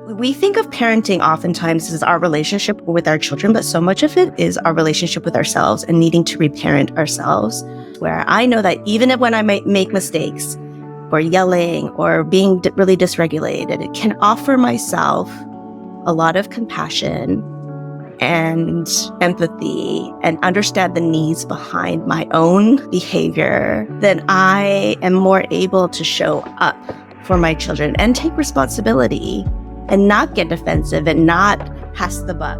We think of parenting oftentimes as our relationship with our children, but so much of it is our relationship with ourselves and needing to reparent ourselves. Where I know that even when I might make mistakes or yelling or being really dysregulated, it can offer myself a lot of compassion and empathy and understand the needs behind my own behavior, then I am more able to show up for my children and take responsibility and not get defensive and not pass the buck.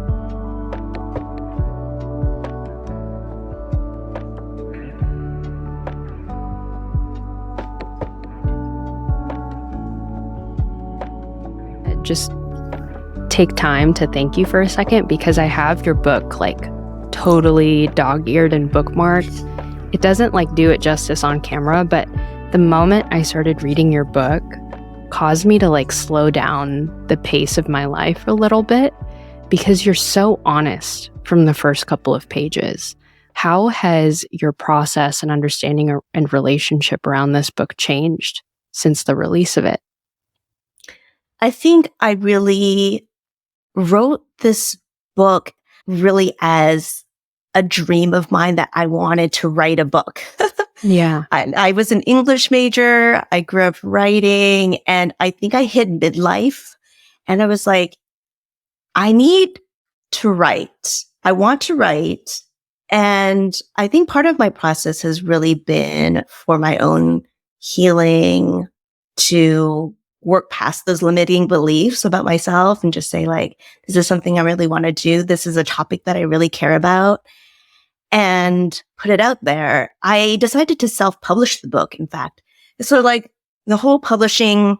Just take time to thank you for a second, because I have your book like totally dog-eared and bookmarked. It doesn't like do it justice on camera, but the moment I started reading your book caused me to like slow down the pace of my life a little bit, because you're so honest from the first couple of pages. How has your process and understanding and relationship around this book changed since the release of it? I think I really wrote this book really as a dream of mine that I wanted to write a book. Yeah. I was an English major. I grew up writing, and I think I hit midlife and I was like, I need to write. I want to write. And I think part of my process has really been for my own healing to work past those limiting beliefs about myself and just say like, this is something I really want to do. This is a topic that I really care about, and put it out there. I decided to self-publish the book, in fact. So like the whole publishing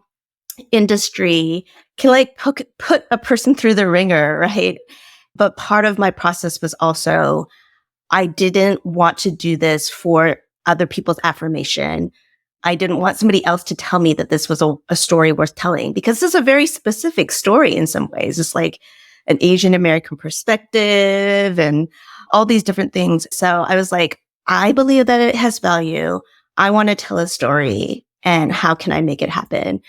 industry can like put a person through the ringer, right? But part of my process was also, I didn't want to do this for other people's affirmation. I didn't want somebody else to tell me that this was a story worth telling, because this is a very specific story in some ways. It's like an Asian American perspective and all these different things. So I was like, I believe that it has value. I want to tell a story, and how can I make it happen?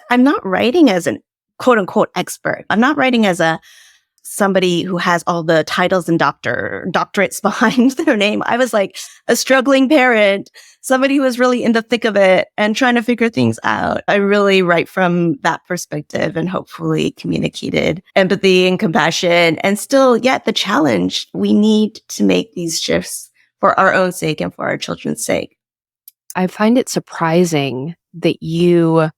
I'm not writing as an quote unquote expert. I'm not writing as somebody who has all the titles and doctorates behind their name. I was like a struggling parent, somebody who was really in the thick of it and trying to figure things out. I really write from that perspective and hopefully communicated empathy and compassion, and still yet the challenge. We need to make these shifts for our own sake and for our children's sake. I find it surprising that you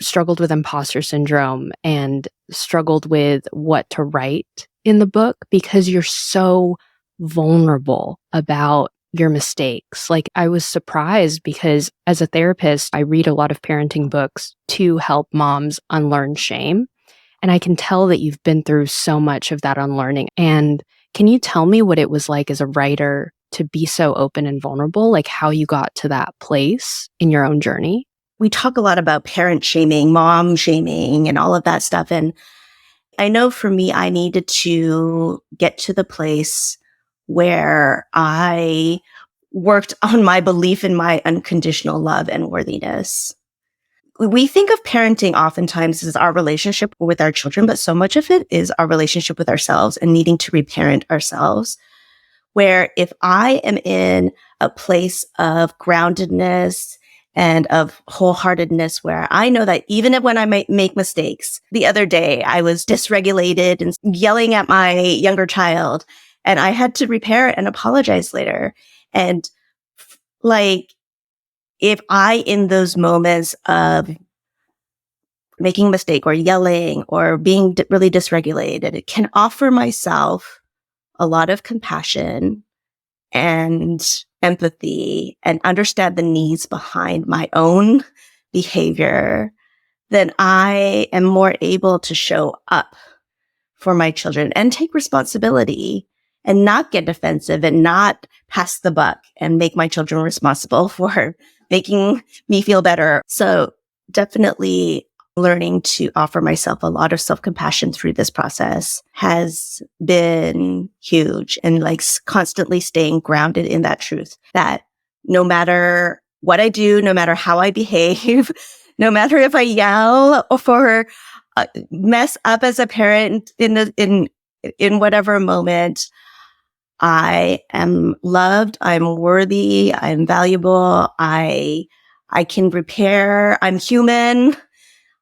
struggled with imposter syndrome and struggled with what to write in the book, because you're so vulnerable about your mistakes. Like, I was surprised because as a therapist, I read a lot of parenting books to help moms unlearn shame. And I can tell that you've been through so much of that unlearning. And can you tell me what it was like as a writer to be so open and vulnerable, like how you got to that place in your own journey? We talk a lot about parent shaming, mom shaming, and all of that stuff. And I know for me, I needed to get to the place where I worked on my belief in my unconditional love and worthiness. We think of parenting oftentimes as our relationship with our children, but so much of it is our relationship with ourselves and needing to reparent ourselves. Where if I am in a place of groundedness and of wholeheartedness, where I know that even when I might make mistakes, the other day I was dysregulated and yelling at my younger child, and I had to repair it and apologize later. And like, if I, in those moments of making a mistake or yelling or being really dysregulated, it can offer myself a lot of compassion and empathy and understand the needs behind my own behavior, then I am more able to show up for my children and take responsibility and not get defensive and not pass the buck and make my children responsible for making me feel better. So definitely learning to offer myself a lot of self-compassion through this process has been huge, and like constantly staying grounded in that truth that no matter what I do, no matter how I behave, no matter if I yell or mess up as a parent in whatever moment. I am loved. I'm worthy. I'm valuable. I can repair. I'm human.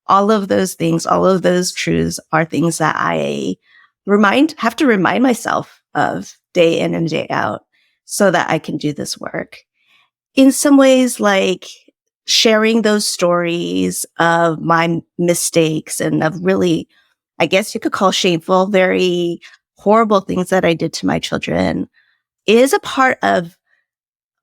All of those things, all of those truths are things that I have to remind myself of day in and day out so that I can do this work. In some ways, like sharing those stories of my mistakes and of really, I guess you could call shameful, very horrible things that I did to my children is a part of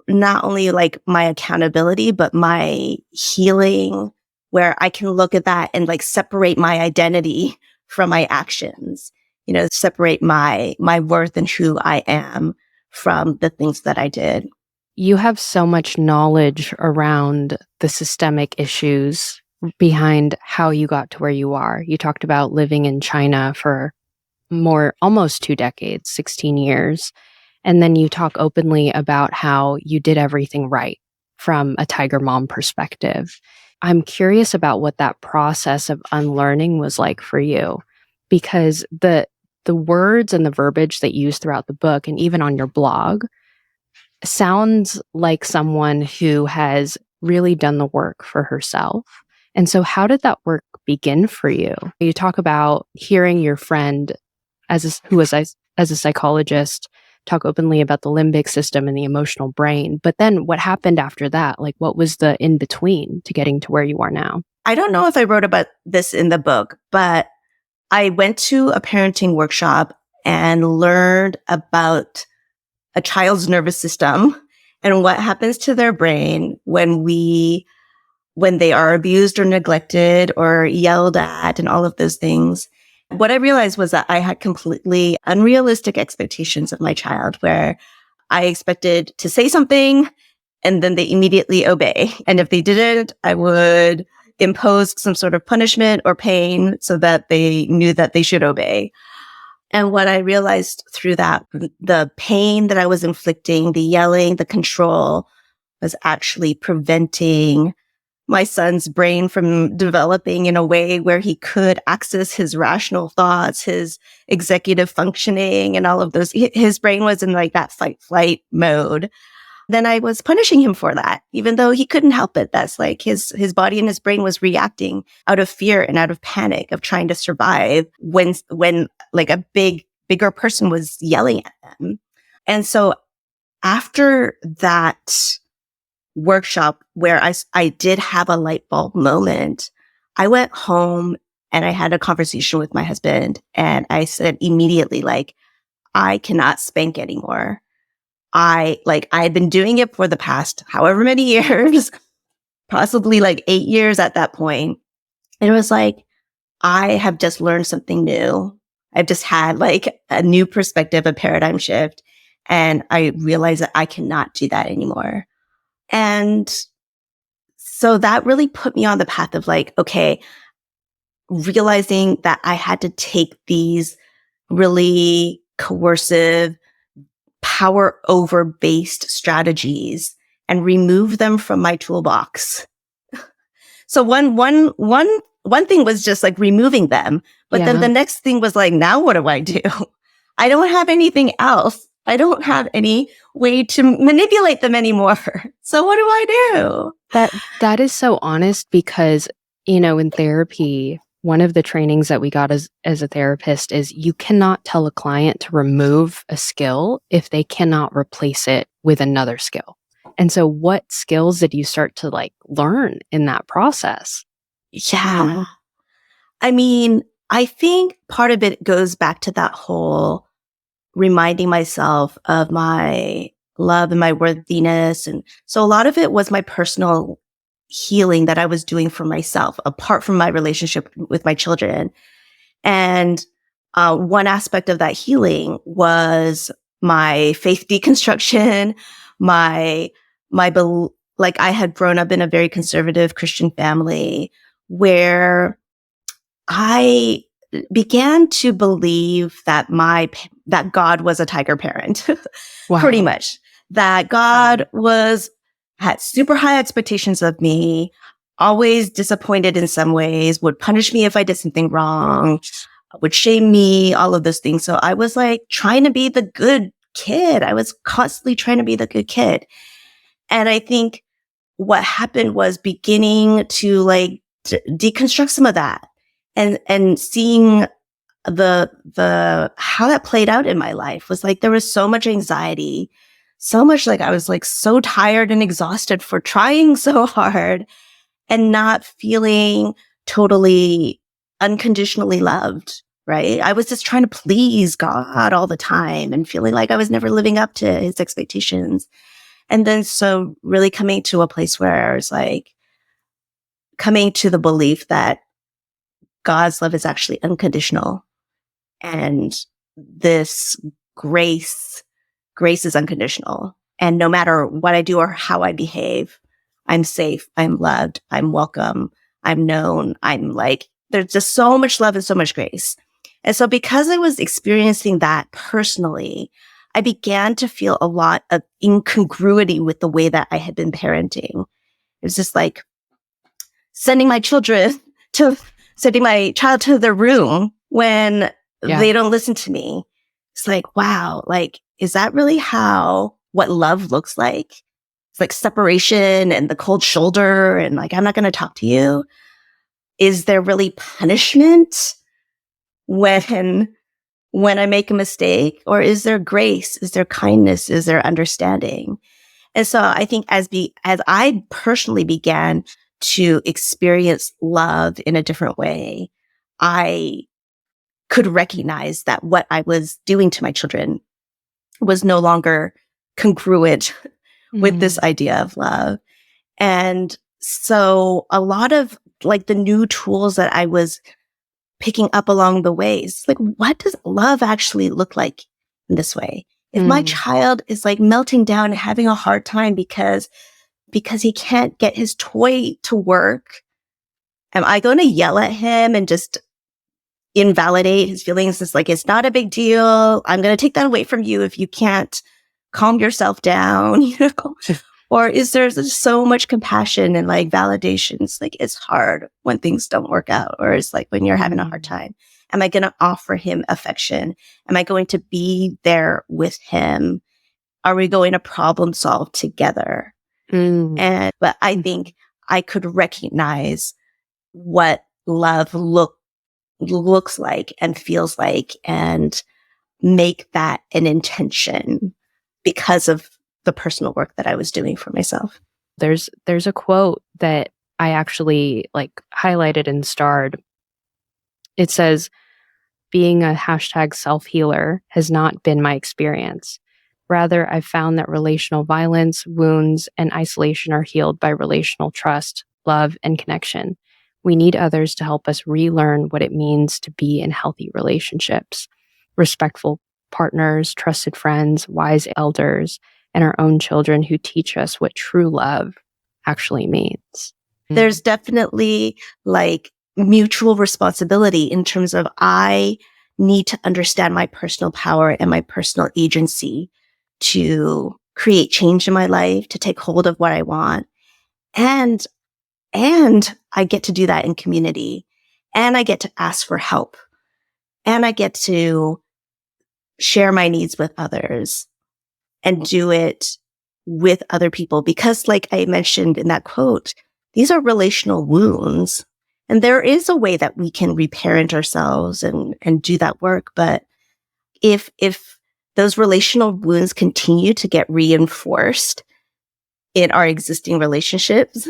not only like my accountability, but my healing, where I can look at that and like separate my identity from my actions, separate my worth and who I am from the things that I did. You have so much knowledge around the systemic issues behind how you got to where you are. You talked about living in China for almost 2 decades, 16 years. And then you talk openly about how you did everything right from a tiger mom perspective. I'm curious about what that process of unlearning was like for you, because the words and the verbiage that you use throughout the book and even on your blog sounds like someone who has really done the work for herself. And so how did that work begin for you? You talk about hearing your friend who was as a psychologist talk openly about the limbic system and the emotional brain. But then what happened after that? Like, what was the in between to getting to where you are now? I don't know if I wrote about this in the book, but I went to a parenting workshop and learned about a child's nervous system and what happens to their brain when they are abused or neglected or yelled at and all of those things. What I realized was that I had completely unrealistic expectations of my child, where I expected to say something and then they immediately obey. And if they didn't, I would impose some sort of punishment or pain so that they knew that they should obey. And what I realized through that, the pain that I was inflicting, the yelling, the control was actually preventing my son's brain from developing in a way where he could access his rational thoughts, his executive functioning and all of those. His brain was in like that fight flight mode. Then I was punishing him for that, even though he couldn't help it. That's like his body and his brain was reacting out of fear and out of panic of trying to survive when like a bigger person was yelling at them. And so after that workshop where I did have a light bulb moment, I went home and I had a conversation with my husband and I said immediately, like, I cannot spank anymore. I had been doing it for the past however many years, possibly like 8 years at that point. And it was like, I have just learned something new. I've just had like a new perspective, a paradigm shift. And I realized that I cannot do that anymore. And so that really put me on the path of like, okay, realizing that I had to take these really coercive, power over based strategies and remove them from my toolbox. So one thing was just like removing them, but then the next thing was like, now what do I do? I don't have anything else. I don't have any way to manipulate them anymore. So what do I do? That is so honest because, in therapy, one of the trainings that we got as a therapist is you cannot tell a client to remove a skill if they cannot replace it with another skill. And so what skills did you start to like learn in that process? Yeah. I mean, I think part of it goes back to that whole reminding myself of my love and my worthiness. And so a lot of it was my personal healing that I was doing for myself, apart from my relationship with my children. And one aspect of that healing was my faith deconstruction, like I had grown up in a very conservative Christian family where I began to believe that that God was a tiger parent, Wow. pretty much. That God had super high expectations of me. always disappointed in some ways, would punish me if I did something wrong, would shame me, all of those things. So I was like trying to be the good kid. I was constantly trying to be the good kid. And I think what happened was beginning to like deconstruct some of that and seeing how that played out in my life was like, there was so much anxiety, so much like I was like so tired and exhausted for trying so hard and not feeling totally unconditionally loved. Right. I was just trying to please God all the time and feeling like I was never living up to his expectations. And then so really coming to a place where I was like, coming to the belief that God's love is actually unconditional. And this grace is unconditional. And no matter what I do or how I behave, I'm safe, I'm loved, I'm welcome, I'm known, I'm like, there's just so much love and so much grace. And so because I was experiencing that personally, I began to feel a lot of incongruity with the way that I had been parenting. It was just like sending my child to their room when they don't listen to me. It's like, wow, like, is that really what love looks like? It's like separation and the cold shoulder and like, I'm not going to talk to you. Is there really punishment when I make a mistake? Or is there grace? Is there kindness? Is there understanding? And so I think as I personally began to experience love in a different way, I could recognize that what I was doing to my children was no longer congruent with this idea of love. And so a lot of like the new tools that I was picking up along the way is like, what does love actually look like in this way? If my child is like melting down and having a hard time because he can't get his toy to work, am I going to yell at him and just invalidate his feelings? It's like, it's not a big deal. I'm going to take that away from you if you can't calm yourself down, you know? Or is there just so much compassion and like validation? It's like, it's hard when things don't work out, or it's like when you're having a hard time. Am I going to offer him affection? Am I going to be there with him? Are we going to problem solve together? But I think I could recognize what love looks like and feels like and make that an intention because of the personal work that I was doing for myself. There's a quote that I actually like highlighted and starred. It says, being a hashtag self-healer has not been my experience. Rather, I've found that relational violence, wounds, and isolation are healed by relational trust, love, and connection. We need others to help us relearn what it means to be in healthy relationships, respectful partners, trusted friends, wise elders, and our own children who teach us what true love actually means. There's definitely like mutual responsibility in terms of I need to understand my personal power and my personal agency to create change in my life, to take hold of what I want. And I get to do that in community, and I get to ask for help, and I get to share my needs with others and do it with other people. Because like I mentioned in that quote, these are relational wounds, and there is a way that we can reparent ourselves and do that work. But if those relational wounds continue to get reinforced in our existing relationships,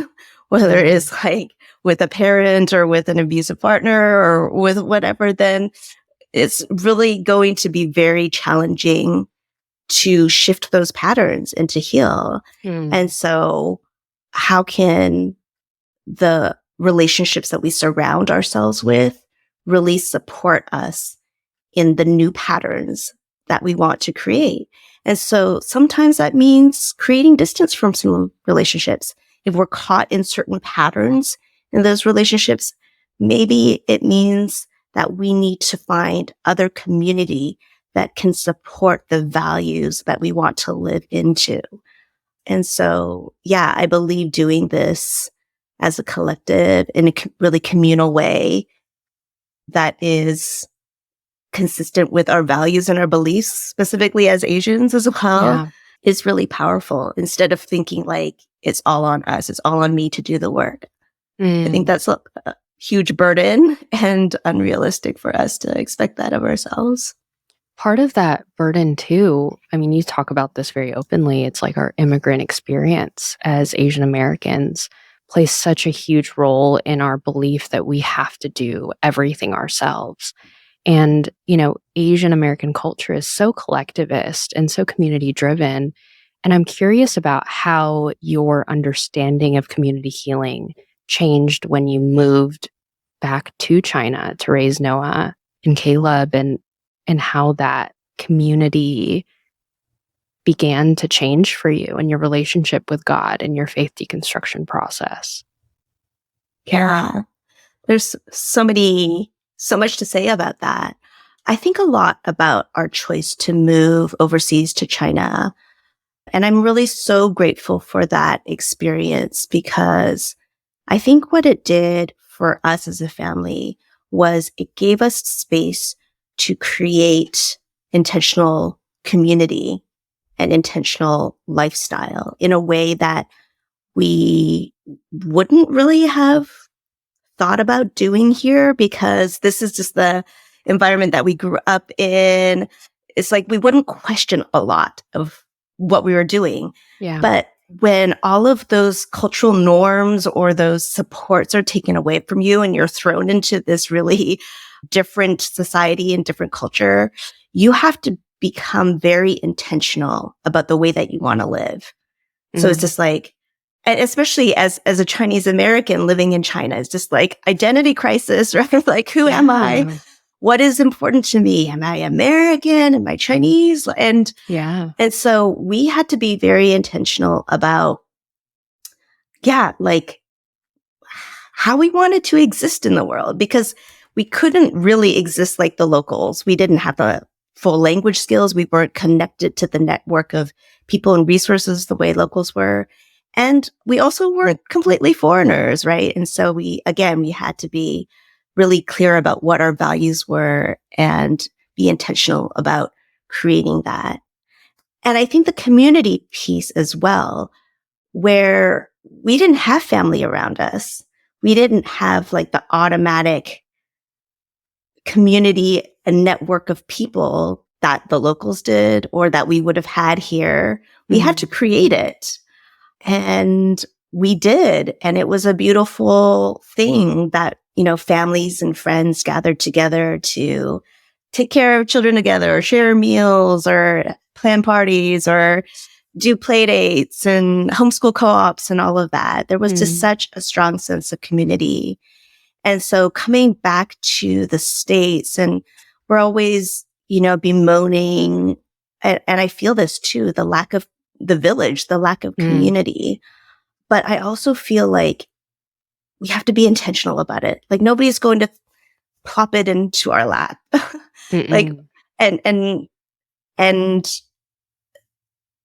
whether it's like with a parent or with an abusive partner or with whatever, then it's really going to be very challenging to shift those patterns and to heal. And so how can the relationships that we surround ourselves with really support us in the new patterns that we want to create? And so sometimes that means creating distance from some relationships. If we're caught in certain patterns in those relationships, maybe it means that we need to find other community that can support the values that we want to live into. And so, yeah, I believe doing this as a collective in a really communal way that is consistent with our values and our beliefs, specifically as Asians as well, Yeah. is really powerful instead of thinking like it's all on us, it's all on me to do the work. I think that's a huge burden and unrealistic for us to expect that of ourselves. Part of that burden too, I mean, you talk about this very openly. It's like our immigrant experience as Asian Americans plays such a huge role in our belief that we have to do everything ourselves. And, Asian American culture is so collectivist and so community driven. And I'm curious about how your understanding of community healing changed when you moved back to China to raise Noah and Caleb, and how that community began to change for you and your relationship with God and your faith deconstruction process. Yeah. There's so much to say about that. I think a lot about our choice to move overseas to China. And I'm really so grateful for that experience because I think what it did for us as a family was it gave us space to create intentional community and intentional lifestyle in a way that we wouldn't really have thought about doing here because this is just the environment that we grew up in. It's like we wouldn't question a lot of what we were doing. Yeah. But when all of those cultural norms or those supports are taken away from you and you're thrown into this really different society and different culture, you have to become very intentional about the way that you want to live. So it's just like, and especially as a Chinese American living in China, it's just like identity crisis, right? Like, who am I? What is important to me? Am I American? Am I Chinese? And so we had to be very intentional about, like how we wanted to exist in the world because we couldn't really exist like the locals. We didn't have the full language skills. We weren't connected to the network of people and resources the way locals were. And we also weren't completely foreigners, right? And so we had to be really clear about what our values were and be intentional about creating that. And I think the community piece as well, where we didn't have family around us. We didn't have like the automatic community and network of people that the locals did or that we would have had here. We had to create it. And we did. And it was a beautiful thing that, families and friends gathered together to take care of children together or share meals or plan parties or do play dates and homeschool co-ops and all of that. There was just such a strong sense of community. And so coming back to the States, and we're always, bemoaning, and I feel this too, the lack of the village, the lack of community. But I also feel like we have to be intentional about it. Like nobody's going to plop it into our lap. Like, and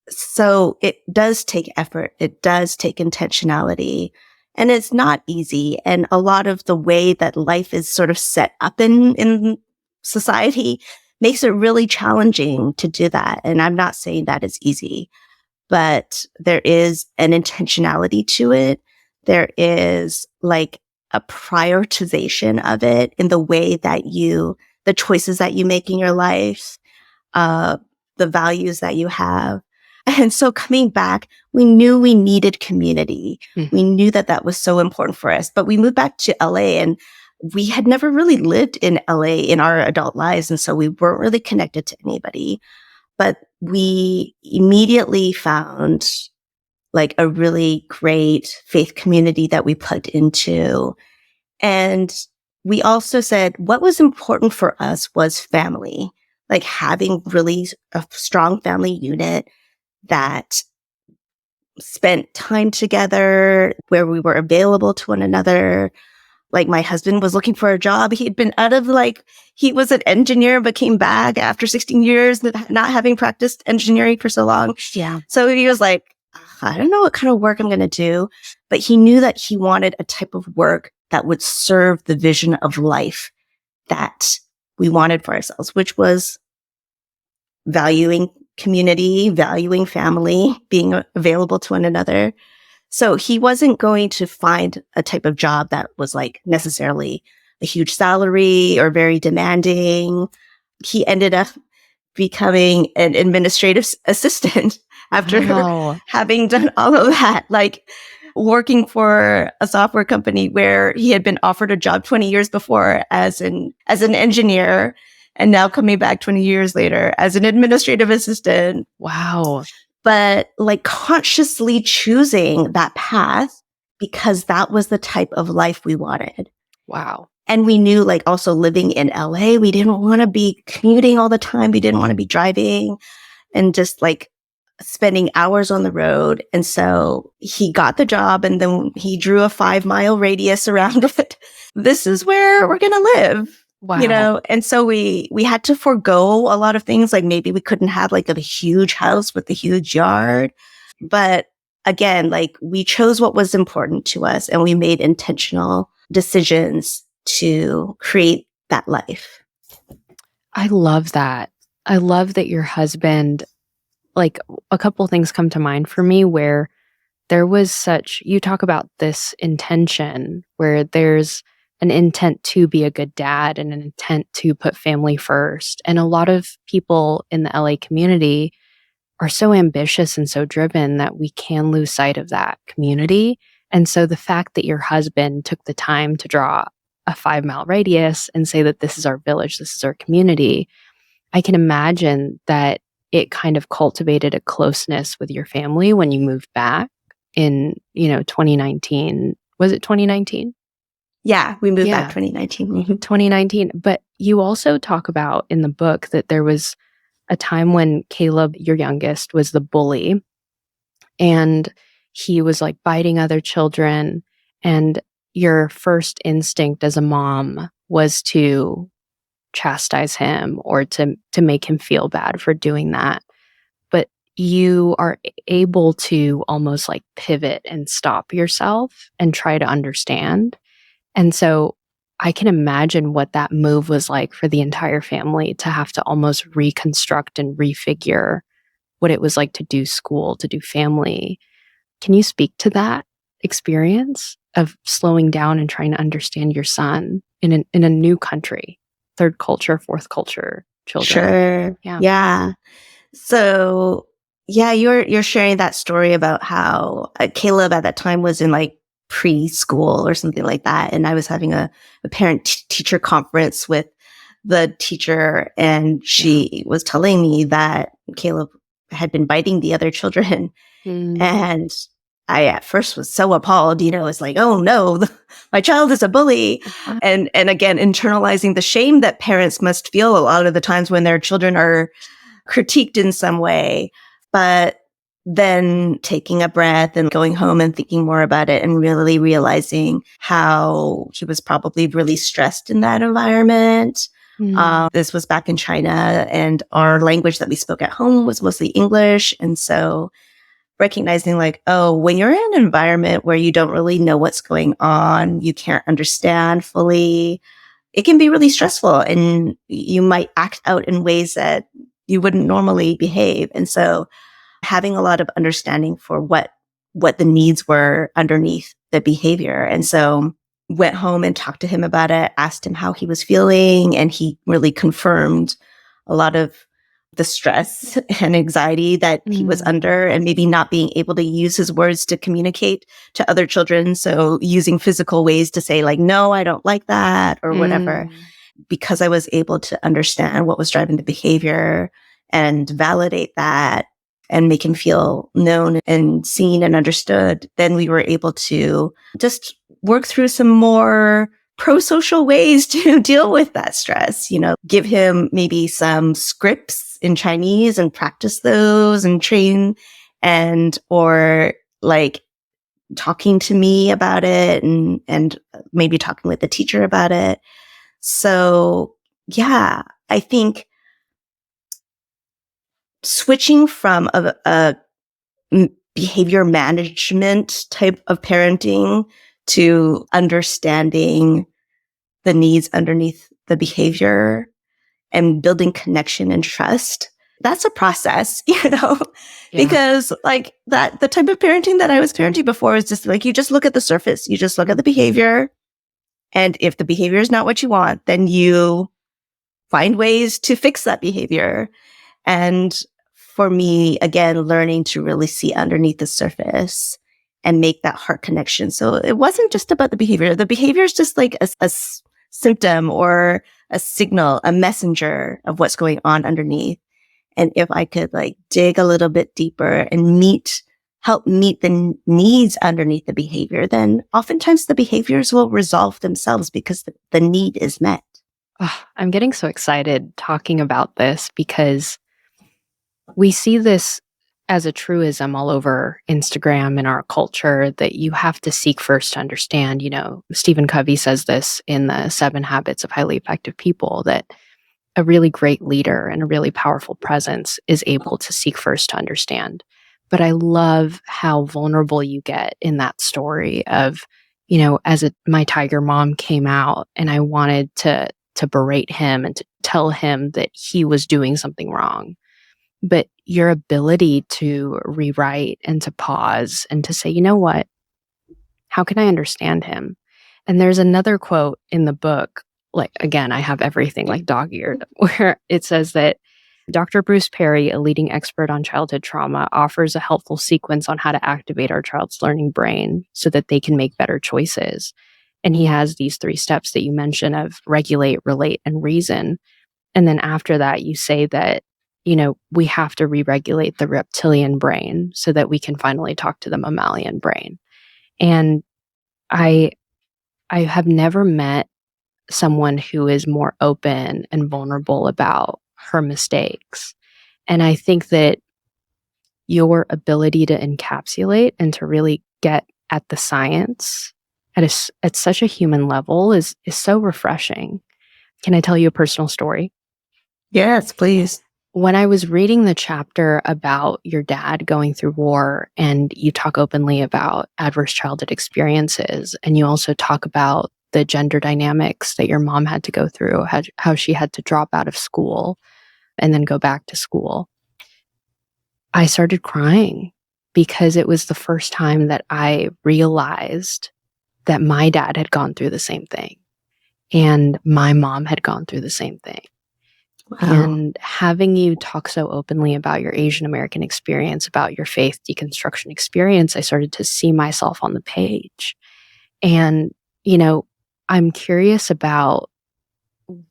so it does take effort. It does take intentionality. And it's not easy. And a lot of the way that life is sort of set up in society makes it really challenging to do that. And I'm not saying that it's easy, but there is an intentionality to it. There is like a prioritization of it in the way that the choices that you make in your life, the values that you have. And so coming back, we knew we needed community. We knew that was so important for us, but we moved back to LA and we had never really lived in LA in our adult lives. And so we weren't really connected to anybody, but we immediately found like a really great faith community that we plugged into. And we also said what was important for us was family, like having really a strong family unit that spent time together where we were available to one another. Like my husband was looking for a job. He'd been he was an engineer, but came back after 16 years, not having practiced engineering for so long. Yeah. So he was like, I don't know what kind of work I'm going to do. But he knew that he wanted a type of work that would serve the vision of life that we wanted for ourselves, which was valuing community, valuing family, being available to one another. So he wasn't going to find a type of job that was like necessarily a huge salary or very demanding. He ended up becoming an administrative assistant after Wow. having done all of that, like working for a software company where he had been offered a job 20 years before as an engineer, and now coming back 20 years later as an administrative assistant. Wow. But like consciously choosing that path because that was the type of life we wanted. Wow. And we knew, like, also living in LA, we didn't want to be commuting all the time. We didn't want to be driving and just like spending hours on the road. And so he got the job and then he drew a 5-mile radius around it. This is where we're going to live. Wow. And so we had to forego a lot of things. Like maybe we couldn't have like a huge house with a huge yard. But again, like we chose what was important to us and we made intentional decisions to create that life. I love that. I love that your husband, like a couple things come to mind for me where there was you talk about this intention where there's an intent to be a good dad and an intent to put family first. And a lot of people in the LA community are so ambitious and so driven that we can lose sight of that community. And so the fact that your husband took the time to draw a 5-mile radius and say that this is our village, this is our community, I can imagine that it kind of cultivated a closeness with your family when you moved back in, 2019. Was it 2019? Yeah, we moved back Yeah. 2019. 2019. But you also talk about in the book that there was a time when Caleb, your youngest, was the bully and he was like biting other children. And your first instinct as a mom was to chastise him or to make him feel bad for doing that. But you are able to almost like pivot and stop yourself and try to understand. And so I can imagine what that move was like for the entire family to have to almost reconstruct and refigure what it was like to do school, to do family. Can you speak to that experience of slowing down and trying to understand your son in a new country, third culture, fourth culture children? Sure. Yeah. Yeah. So yeah, you're sharing that story about how Caleb at that time was in like preschool or something like that, and I was having a parent teacher conference with the teacher, and she was telling me that Caleb had been biting the other children, and I at first was so appalled. It's like, oh no, my child is a bully, and again internalizing the shame that parents must feel a lot of the times when their children are critiqued in some way, but then taking a breath and going home and thinking more about it and really realizing how he was probably really stressed in that environment. This was back in China and our language that we spoke at home was mostly English. And so recognizing like, oh, when you're in an environment where you don't really know what's going on, you can't understand fully, it can be really stressful and you might act out in ways that you wouldn't normally behave. And so having a lot of understanding for what the needs were underneath the behavior. And so went home and talked to him about it, asked him how he was feeling, and he really confirmed a lot of the stress and anxiety that he was under and maybe not being able to use his words to communicate to other children. So using physical ways to say like, no, I don't like that or whatever, because I was able to understand what was driving the behavior and validate that and make him feel known and seen and understood. Then we were able to just work through some more pro-social ways to deal with that stress, give him maybe some scripts in Chinese and practice those and train or like talking to me about it and maybe talking with the teacher about it. So yeah, I think switching from a behavior management type of parenting to understanding the needs underneath the behavior and building connection and trust. That's a process, Yeah. because like that, the type of parenting that I was parenting before is just like, you just look at the surface, you just look at the behavior. And if the behavior is not what you want, then you find ways to fix that behavior. And for me, again, learning to really see underneath the surface and make that heart connection. So it wasn't just about the behavior. The behavior is just like a symptom or a signal, a messenger of what's going on underneath. And if I could like dig a little bit deeper and help meet the needs underneath the behavior, then oftentimes the behaviors will resolve themselves because the need is met. Oh, I'm getting so excited talking about this because we see this as a truism all over Instagram in our culture that you have to seek first to understand. Stephen Covey says this in the 7 Habits of Highly Effective People, that a really great leader and a really powerful presence is able to seek first to understand. But I love how vulnerable you get in that story of, as my tiger mom came out and I wanted to berate him and to tell him that he was doing something wrong. But your ability to rewrite and to pause and to say, you know what? How can I understand him? And there's another quote in the book, like, again, I have everything like dog-eared, where it says that Dr. Bruce Perry, a leading expert on childhood trauma, offers a helpful sequence on how to activate our child's learning brain so that they can make better choices. And he has these 3 steps that you mentioned of regulate, relate, and reason. And then after that, you say that, we have to re-regulate the reptilian brain so that we can finally talk to the mammalian brain. And I have never met someone who is more open and vulnerable about her mistakes. And I think that your ability to encapsulate and to really get at the science at such a human level is so refreshing. Can I tell you a personal story? Yes, please. When I was reading the chapter about your dad going through war, and you talk openly about adverse childhood experiences, and you also talk about the gender dynamics that your mom had to go through, how she had to drop out of school and then go back to school, I started crying because it was the first time that I realized that my dad had gone through the same thing and my mom had gone through the same thing. Wow. And having you talk so openly about your Asian American experience, about your faith deconstruction experience, I started to see myself on the page. And, I'm curious about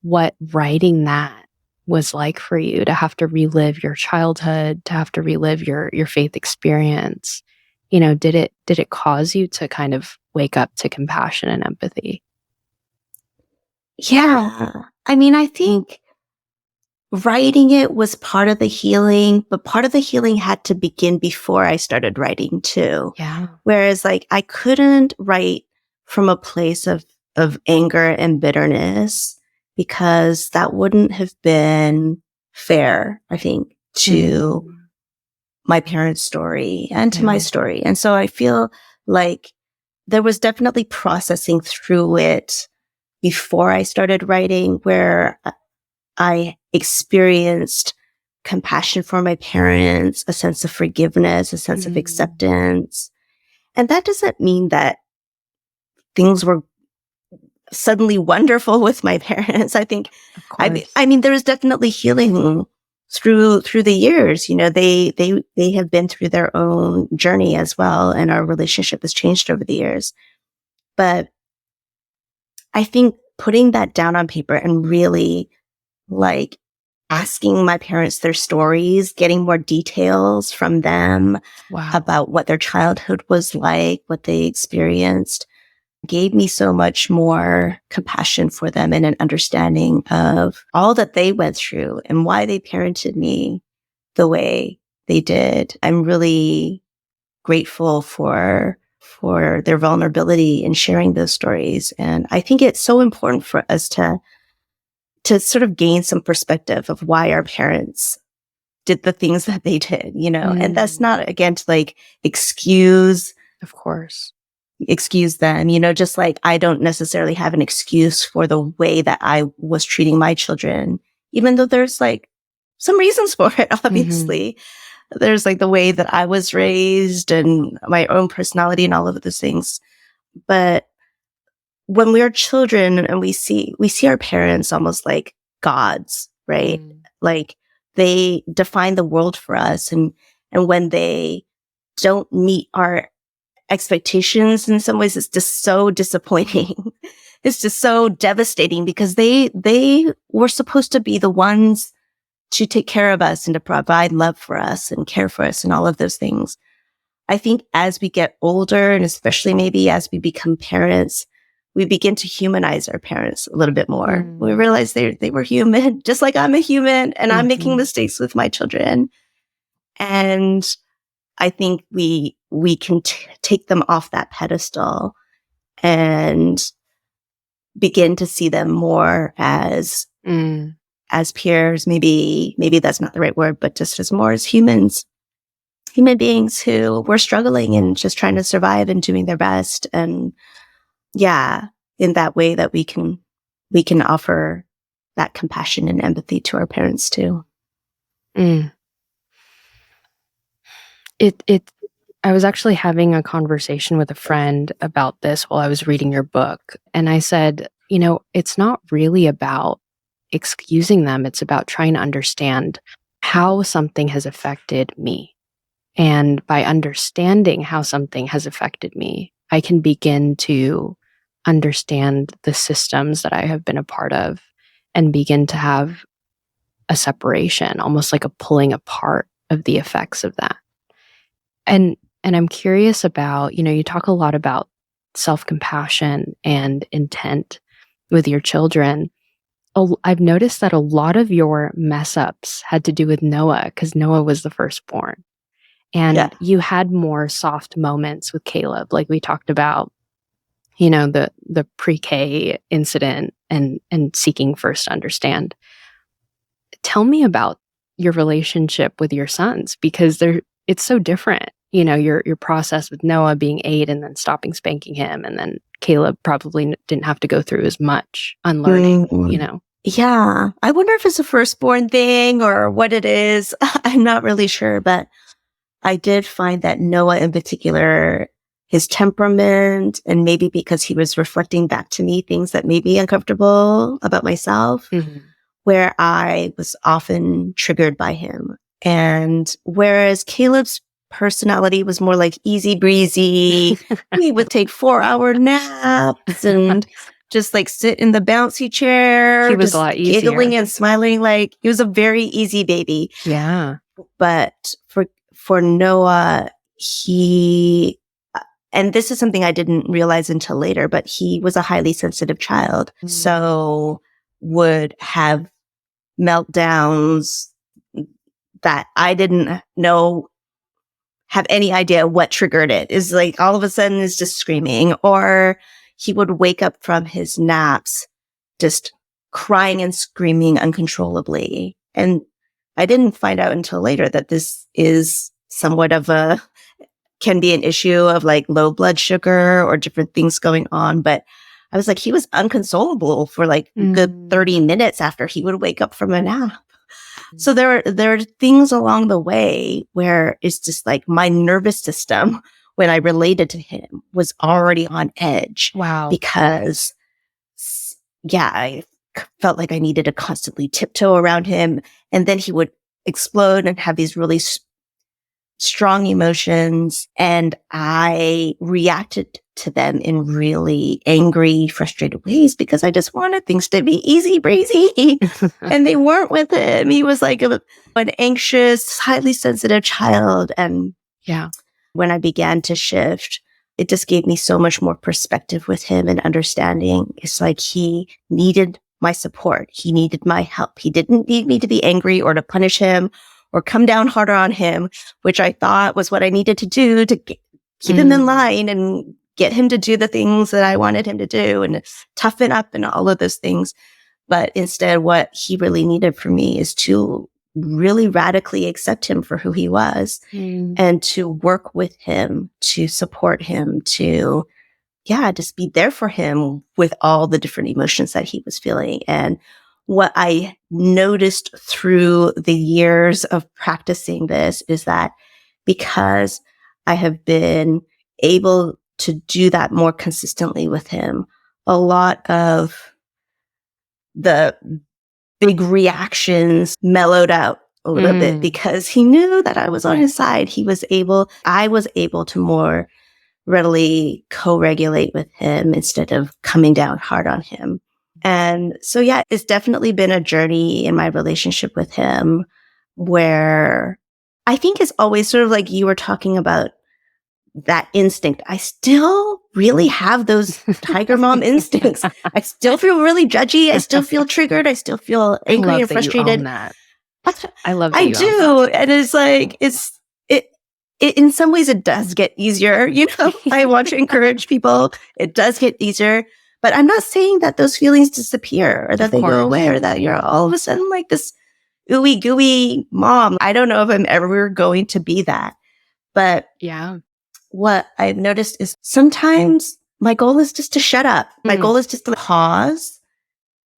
what writing that was like for you, to have to relive your childhood, to have to relive your faith experience. Did it cause you to kind of wake up to compassion and empathy? Yeah. I mean, I think writing it was part of the healing, but part of the healing had to begin before I started writing too. Yeah. Whereas like I couldn't write from a place of anger and bitterness because that wouldn't have been fair, I think, to my parents' story and to my story. And so I feel like there was definitely processing through it before I started writing, where I experienced compassion for my parents, a sense of forgiveness, a sense of acceptance. And that doesn't mean that things were suddenly wonderful with my parents. I think, I mean, there was definitely healing through the years. They have been through their own journey as well, and our relationship has changed over the years. But I think putting that down on paper and really like asking my parents their stories, getting more details from them about what their childhood was like, what they experienced, gave me so much more compassion for them and an understanding of all that they went through and why they parented me the way they did. I'm really grateful for their vulnerability in sharing those stories. And I think it's so important for us to sort of gain some perspective of why our parents did the things that they did, and that's Mm. not, again, to like excuse Of course. them, just like I don't necessarily have an excuse for the way that I was treating my children, even though there's like some reasons for it, obviously. There's like the way that I was raised and my own personality and all of those things. But when we are children and we see our parents almost like gods, right? Like they define the world for us. And when they don't meet our expectations, in some ways, it's just so disappointing. It's just so devastating because they were supposed to be the ones to take care of us and to provide love for us and care for us and all of those things. I think as we get older, and especially maybe as we become parents, we begin to humanize our parents a little bit more. We realize they were human, just like I'm a human, and I'm making mistakes with my children. And I think we can take them off that pedestal and begin to see them more as peers. Maybe that's not the right word, but just as more as human beings who were struggling and just trying to survive and doing their best. And yeah, in that way that we can offer that compassion and empathy to our parents too. I was actually having a conversation with a friend about this while I was reading your book. And I said, it's not really about excusing them. It's about trying to understand how something has affected me. And by understanding how something has affected me, I can begin to understand the systems that I have been a part of and begin to have a separation, almost like a pulling apart of the effects of that. And I'm curious about, you talk a lot about self-compassion and intent with your children. I've noticed that a lot of your mess ups had to do with Noah because Noah was the firstborn. And you had more soft moments with Caleb, like we talked about, the pre-K incident and seeking first to understand. Tell me about your relationship with your sons because it's so different. Your process with Noah being 8 and then stopping spanking him, and then Caleb probably didn't have to go through as much unlearning, Yeah. I wonder if it's a firstborn thing or what it is. I'm not really sure, but I did find that Noah in particular, his temperament, and maybe because he was reflecting back to me things that made me uncomfortable about myself, where I was often triggered by him. And whereas Caleb's personality was more like easy breezy, he would take 4-hour naps and just like sit in the bouncy chair. He was just a lot easier. giggling and smiling. Like he was a very easy baby. Yeah. But for Noah, he, and this is something I didn't realize until later, but he was a highly sensitive child. So would have meltdowns that I didn't have any idea what triggered it. Is like all of a sudden is just screaming, or he would wake up from his naps just crying and screaming uncontrollably. And I didn't find out until later that this is somewhat of can be an issue of like low blood sugar or different things going on. But I was like, he was unconsolable for like good 30 minutes after he would wake up from a nap. So there are things along the way where it's just like my nervous system, when I related to him, was already on edge. Wow. Because I felt like I needed to constantly tiptoe around him. And then he would explode and have these really strong emotions. And I reacted to them in really angry, frustrated ways because I just wanted things to be easy breezy. And they weren't with him. He was like an anxious, highly sensitive child. And when I began to shift, it just gave me so much more perspective with him and understanding. It's like he needed my support. He needed my help. He didn't need me to be angry or to punish him or come down harder on him, which I thought was what I needed to do to keep him in line and get him to do the things that I wanted him to do and toughen up and all of those things. But instead, what he really needed from me is to really radically accept him for who he was and to work with him, to support him, to, just be there for him with all the different emotions that he was feeling. And what I noticed through the years of practicing this is that because I have been able to do that more consistently with him, a lot of the big reactions mellowed out a little bit because he knew that I was on his side. I was able to more readily co-regulate with him instead of coming down hard on him. And so, it's definitely been a journey in my relationship with him where I think it's always sort of like you were talking about that instinct. I still really have those tiger mom instincts. I still feel really judgy. I still feel triggered. I still feel angry and frustrated. You own that. I love that I do. And it's like, it in some ways it does get easier. I want to encourage people. It does get easier, but I'm not saying that those feelings disappear or that they go away or that you're all of a sudden like this ooey gooey mom. I don't know if I'm ever going to be that, but what I've noticed is sometimes my goal is just to shut up. My goal is just to pause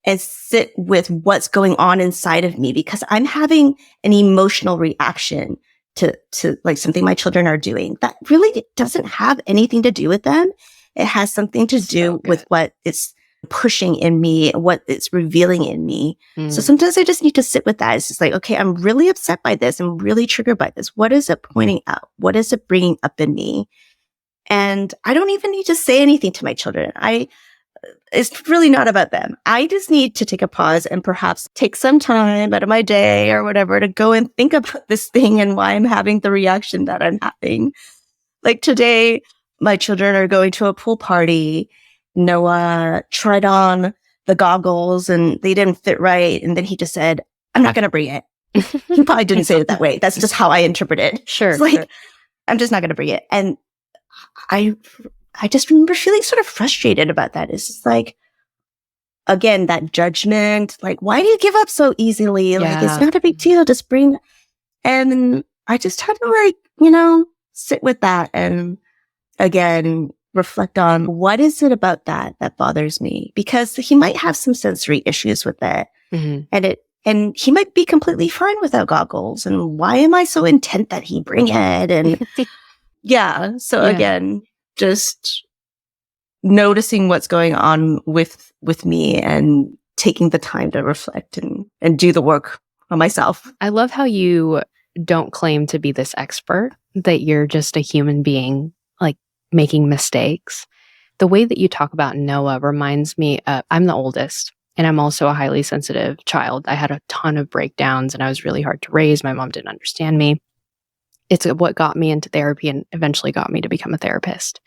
and sit with what's going on inside of me because I'm having an emotional reaction to like something my children are doing that really doesn't have anything to do with them. It has something to do with what it's pushing in me, what it's revealing in me. So sometimes I just need to sit with that. It's just like, okay, I'm really upset by this. I'm really triggered by this. What is it pointing out? What is it bringing up in me? And I don't even need to say anything to my children. It's really not about them. I just need to take a pause and perhaps take some time out of my day or whatever to go and think about this thing and why I'm having the reaction that I'm having. Like today, my children are going to a pool party. Noah tried on the goggles and they didn't fit right. And then he just said, I'm not going to bring it. He probably didn't say it that way. That's just how I interpret it. Sure. It's like, I'm just not going to bring it. And I just remember feeling sort of frustrated about that. It's just like, again, that judgment, like, why do you give up so easily? Like, it's not a big deal. Just bring. And I just had to sit with that and again, reflect on what is it about that bothers me? Because he might have some sensory issues with it. And he might be completely fine without goggles. And why am I so intent that he bring it? And again, just noticing what's going on with me and taking the time to reflect and do the work on myself. I love how you don't claim to be this expert, that you're just a human being, like making mistakes. The way that you talk about Noah reminds me of, I'm the oldest and I'm also a highly sensitive child. I had a ton of breakdowns and I was really hard to raise. My mom didn't understand me. It's what got me into therapy and eventually got me to become a therapist.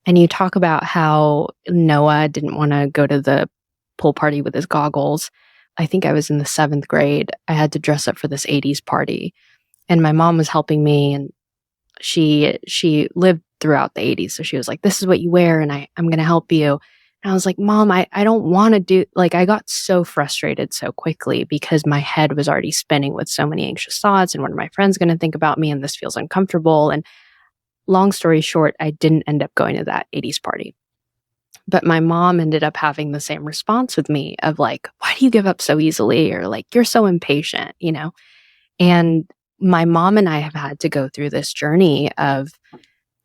And you talk about how Noah didn't want to go to the pool party with his goggles. I think I was in the 7th grade. I had to dress up for this 80s party. And my mom was helping me, and she lived throughout the 80s. So she was like, this is what you wear, and I'm going to help you. And I was like, Mom, I don't want to do, like, I got so frustrated so quickly because my head was already spinning with so many anxious thoughts. And what are my friends going to think about me? And this feels uncomfortable. And long story short, I didn't end up going to that 80s party. But my mom ended up having the same response with me of like, why do you give up so easily? Or like, you're so impatient, And my mom and I have had to go through this journey of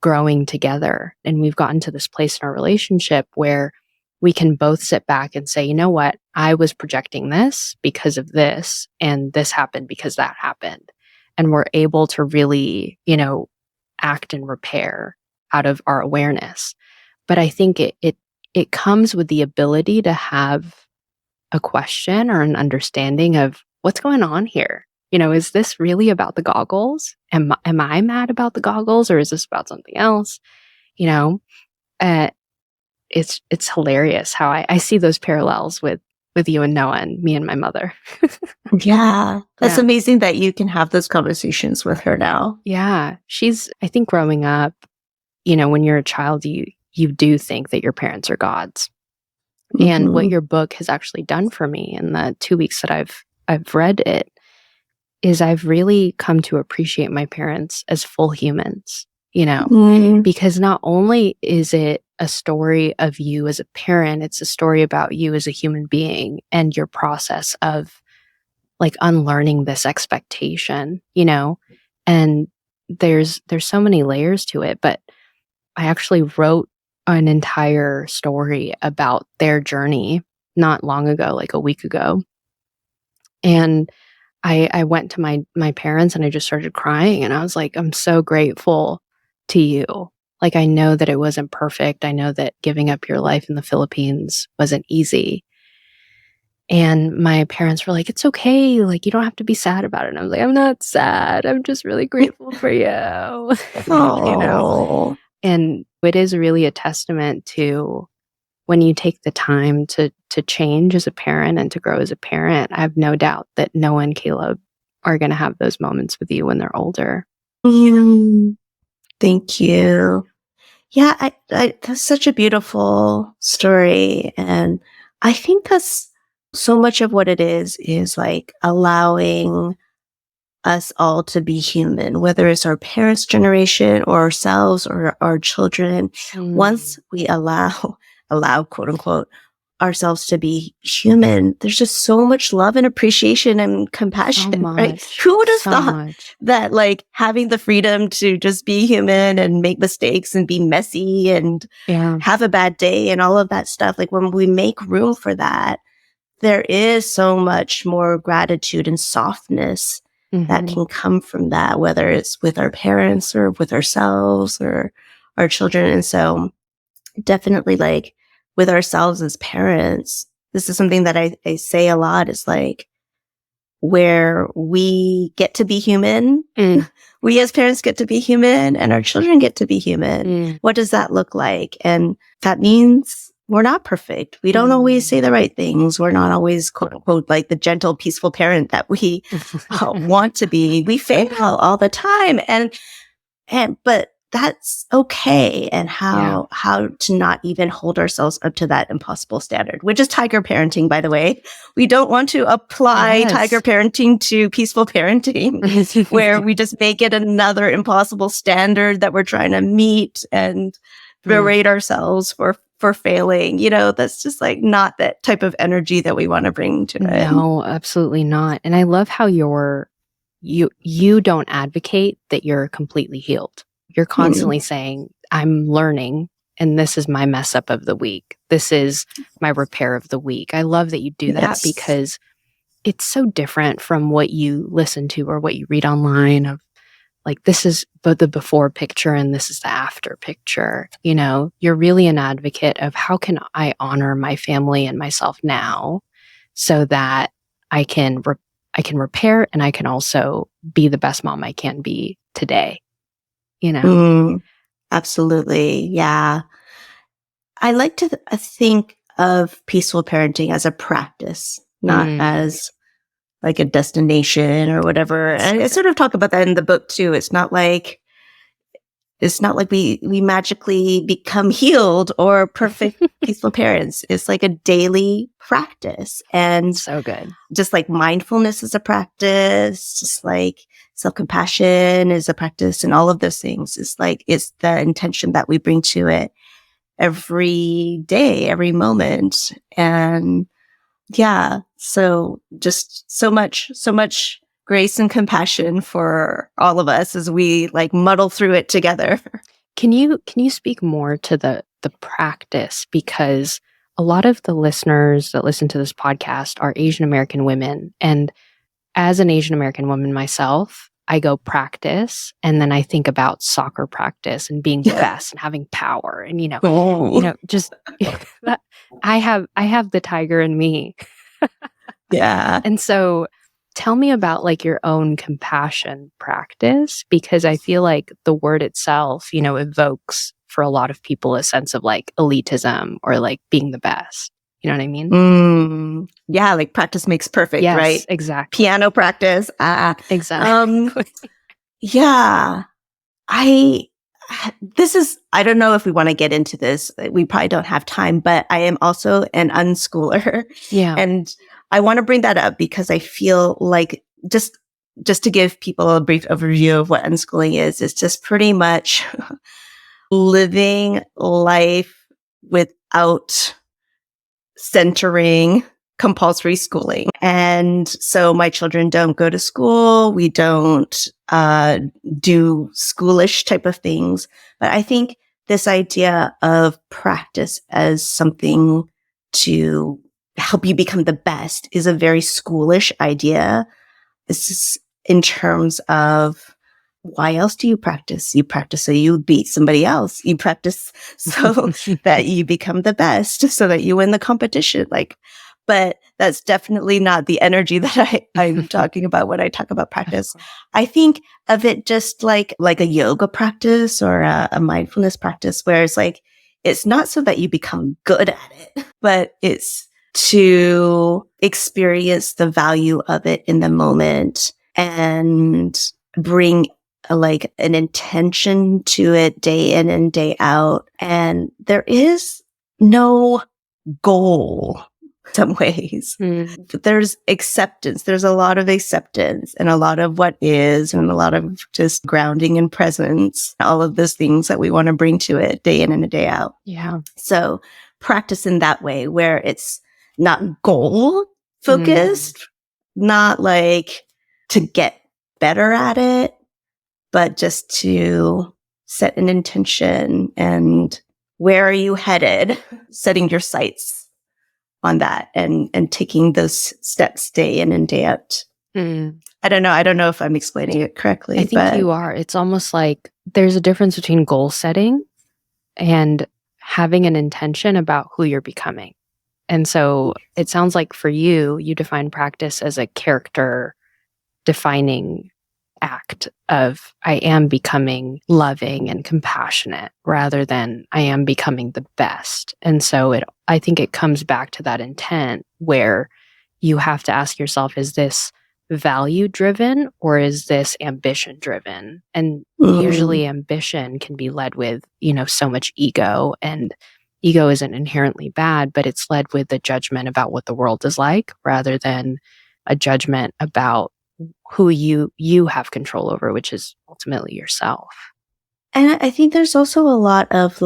growing together. And we've gotten to this place in our relationship where we can both sit back and say, you know what? I was projecting this because of this, and this happened because that happened. And we're able to really, act and repair out of our awareness. But I think it comes with the ability to have a question or an understanding of what's going on here. Is this really about the goggles? Am I mad about the goggles, or is this about something else? It's hilarious how I see those parallels with you and Noah and me and my mother. Yeah. That's amazing that you can have those conversations with her now. Yeah. I think growing up, when you're a child, you do think that your parents are gods. Mm-hmm. And what your book has actually done for me in the 2 weeks that I've read it is I've really come to appreciate my parents as full humans, Mm, because not only is it a story of you as a parent, it's a story about you as a human being and your process of like unlearning this expectation, and there's so many layers to it, but I actually wrote an entire story about their journey not long ago, like a week ago. And I went to my parents and I just started crying and I was like, I'm so grateful to you. Like I know that it wasn't perfect. I know that giving up your life in the Philippines wasn't easy. And my parents were like, it's okay. Like, you don't have to be sad about it. And I was like, I'm not sad. I'm just really grateful for you. you know? oh, And it is really a testament to when you take the time to change as a parent and to grow as a parent. I have no doubt that Noah and Caleb are going to have those moments with you when they're older. mm, thank you. Yeah, that's such a beautiful story. And I think that's so much of what it is like allowing us all to be human, whether it's our parents' generation or ourselves or our children. Once we allow quote unquote ourselves to be human, there's just so much love and appreciation and compassion, So right? much. Who would have So thought much. that like having the freedom to just be human and make mistakes and be messy and Yeah. have a bad day and all of that stuff, like when we make room for that, there is so much more gratitude and softness that Mhm. can come from that, whether it's with our parents or with ourselves or our children. And so definitely like with ourselves as parents, this is something that I say a lot is like where we get to be human. Mm. We as parents get to be human and our children get to be human. Mm. What does that look like? And that means we're not perfect. We don't always say the right things. We're not always quote unquote like the gentle, peaceful parent that we want to be. We fail all the time. But that's okay. And Yeah. how to not even hold ourselves up to that impossible standard, which is tiger parenting, by the way. We don't want to apply tiger Yes. parenting to peaceful parenting where we just make it another impossible standard that we're trying to meet and berate ourselves for failing. That's just like not that type of energy that we want to bring to it. No, absolutely not. And I love how you don't advocate that you're completely healed. You're constantly saying, I'm learning and this is my mess up of the week. This is my repair of the week. I love that you do that Yes. because it's so different from what you listen to or what you read online of like, this is the before picture and this is the after picture. You're really an advocate of how can I honor my family and myself now so that I can repair and I can also be the best mom I can be today. Absolutely. Yeah. I like to think of peaceful parenting as a practice, not as like a destination or whatever. And I sort of talk about that in the book too. It's not like we magically become healed or perfect peaceful parents. It's like a daily practice. And So good. just like mindfulness is a practice, just like self-compassion is a practice, and all of those things it's the intention that we bring to it every day, every moment. And yeah, so just so much grace and compassion for all of us as we like muddle through it together. Can you speak more to the practice, because a lot of the listeners that listen to this podcast are Asian American women, and as an Asian American woman myself, I go practice and then I think about soccer practice and being the best and having power and just that I have the tiger in me. Yeah. And so tell me about like your own compassion practice, because I feel like the word itself, evokes for a lot of people a sense of like elitism or like being the best. You know what I mean? Yeah, like practice makes perfect, Yes, right? exactly. Piano practice. Exactly. Yeah. I don't know if we want to get into this. We probably don't have time, but I am also an unschooler. Yeah. And I want to bring that up because I feel like just just to give people a brief overview of what unschooling is, it's just pretty much living life without centering compulsory schooling. And so my children don't go to school. We don't do schoolish type of things. But I think this idea of practice as something to help you become the best is a very schoolish idea. This is in terms of, why else do you practice? You practice so you beat somebody else. You practice so that you become the best, so that you win the competition. But that's definitely not the energy that I'm talking about when I talk about practice. I think of it just like a yoga practice or a mindfulness practice, where it's not so that you become good at it, but it's to experience the value of it in the moment and bring an intention to it day in and day out. And there is no goal in some ways. But there's acceptance. There's a lot of acceptance and a lot of what is, and a lot of just grounding in presence, all of those things that we want to bring to it day in and a day out. Yeah. So practice in that way, where it's not goal focused, not to get better at it, but just to set an intention and where are you headed, setting your sights on that and taking those steps day in and day out. I don't know if I'm explaining it correctly. I think you are. It's almost like there's a difference between goal setting and having an intention about who you're becoming. And so it sounds like for you, you define practice as a character defining act of, I am becoming loving and compassionate rather than I am becoming the best. And so I think it comes back to that intent where you have to ask yourself, is this value driven or is this ambition driven? And usually ambition can be led with, so much ego, and ego isn't inherently bad, but it's led with a judgment about what the world is like rather than a judgment about who you have control over, which is ultimately yourself. And I think there's also a lot of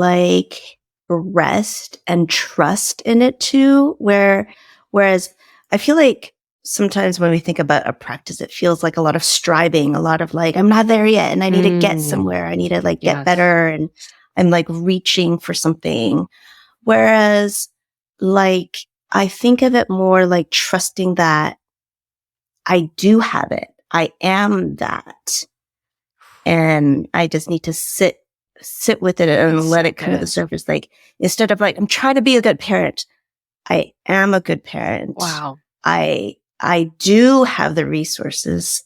rest and trust in it too, whereas I feel like sometimes when we think about a practice, it feels like a lot of striving, a lot of I'm not there yet and I need to get somewhere. I need to get better, and I'm reaching for something. Whereas I think of it more like trusting that I do have it. I am that. And I just need to sit with it and let it come to the surface. Instead of I'm trying to be a good parent, I am a good parent. Wow. I do have the resources.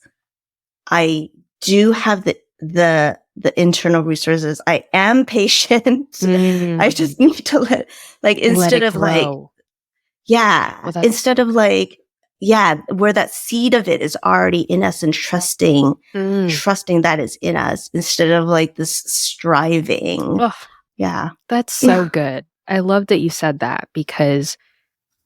I do have the internal resources. I am patient. I just need to instead of grow. Instead of where that seed of it is already in us, and trusting that is in us instead of this striving. Ugh, yeah. That's so good. I love that you said that, because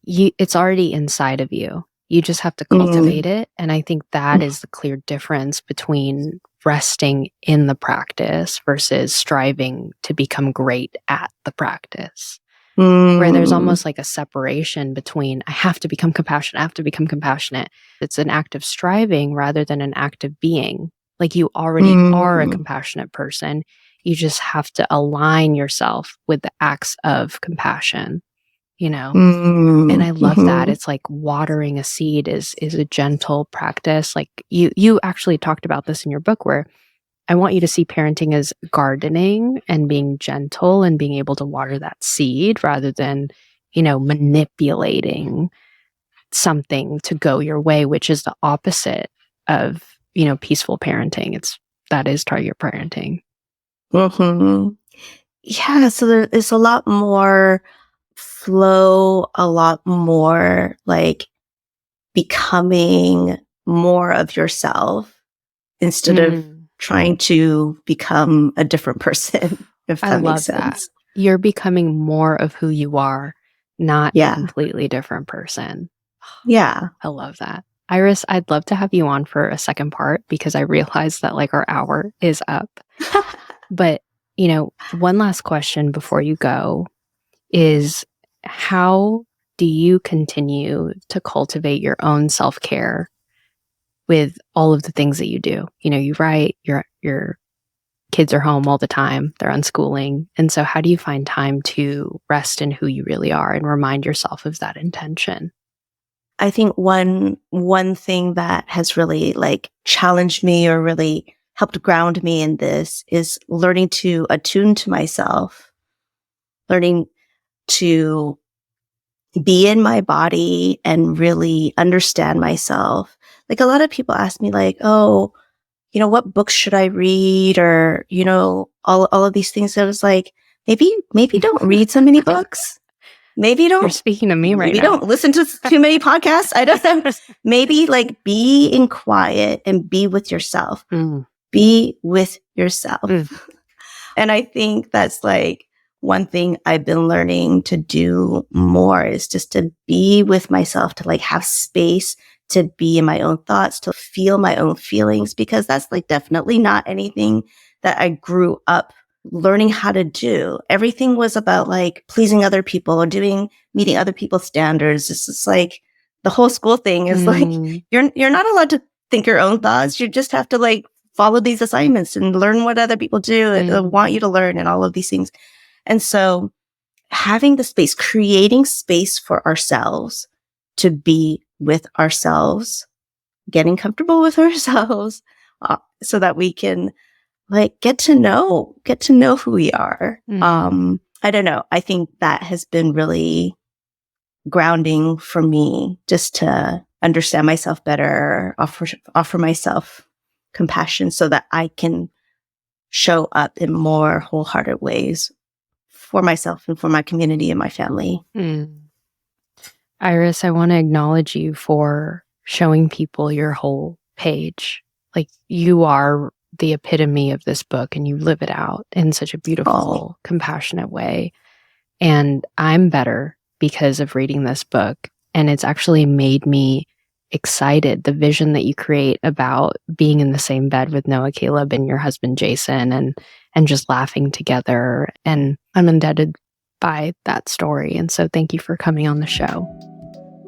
it's already inside of you. You just have to cultivate it. And I think that is the clear difference between resting in the practice versus striving to become great at the practice. Where there's almost a separation between, I have to become compassionate. It's an act of striving rather than an act of being. You already are a compassionate person. You just have to align yourself with the acts of compassion, And I love that. It's like watering a seed is a gentle practice. You actually talked about this in your book, where I want you to see parenting as gardening and being gentle and being able to water that seed rather than, manipulating something to go your way, which is the opposite of, peaceful parenting. That is target parenting. Yeah. So there's a lot more flow, a lot more becoming more of yourself instead of trying to become a different person, if that makes sense. That. You're becoming more of who you are, not a completely different person. Yeah. I love that. Iris, I'd love to have you on for a second part because I realize that like our hour is up. But, one last question before you go is how do you continue to cultivate your own self-care with all of the things that you do? You write, your kids are home all the time, they're unschooling. And so how do you find time to rest in who you really are and remind yourself of that intention? I think one thing that has really like challenged me or really helped ground me in this is learning to attune to myself, learning to be in my body and really understand myself. Like a lot of people ask me like, oh, what books should I read? Or, all of these things. I was like, maybe don't read so many books. Maybe You're don't, speaking to me right maybe now. don't listen to too many podcasts. I don't know. Maybe like be in quiet and be with yourself. Be with yourself. And I think that's like one thing I've been learning to do more is just to be with myself, to like have space to be in my own thoughts, to feel my own feelings, because that's like definitely not anything that I grew up learning how to do. Everything was about like pleasing other people or meeting other people's standards. It's just like the whole school thing is like, you're not allowed to think your own thoughts. You just have to like follow these assignments and learn what other people do and want you to learn and all of these things. And so having the space, creating space for ourselves to be with ourselves, getting comfortable with ourselves, so that we can like get to know who we are. I don't know. I think that has been really grounding for me, just to understand myself better, offer myself compassion so that I can show up in more wholehearted ways for myself and for my community and my family. Iris, I want to acknowledge you for showing people your whole page. Like you are the epitome of this book and you live it out in such a beautiful, compassionate way. And I'm better because of reading this book. And it's actually made me excited. The vision that you create about being in the same bed with Noah Caleb and your husband, Jason, and just laughing together. And I'm indebted by that story. And so thank you for coming on the show.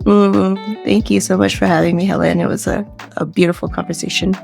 Thank you so much for having me, Helen. It was a beautiful conversation.